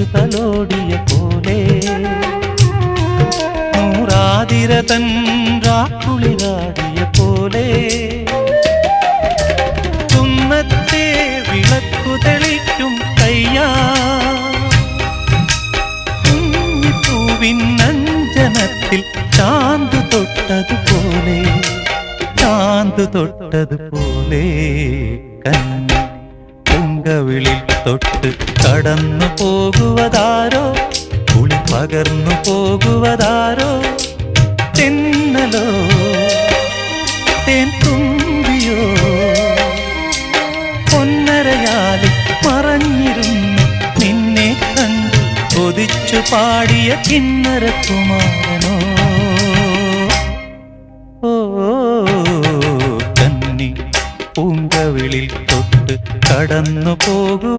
കാറ്റു തലോടിയ പോലെ നൂറാതിരതൻ രാക്കുളിരാടിയ പോലെ കുന്നത്തെ വിളക്കു തെളിക്കും കയ്യാ പൂവിനഞ്ജനത്തിൽ ചാന്ത് തൊട്ടതുപോലെ കന്നി പൂങ്കവിളിൽ തൊട്ട് കടന്നു പോകുവതാരോ കുളി പകർന്നു പോകുവതാരോ തെന്നലോ തേൻ തുമ്പിയോ പൊന്നരയാലിൽ മറഞ്ഞിരുന്നു നിന്നെ കണ്ടു കൊതിച്ചു പാടിയ കിന്നരകുമാരനോ കന്നി പൂങ്കവിളിൽ തൊട്ട് കടന്നു പോകും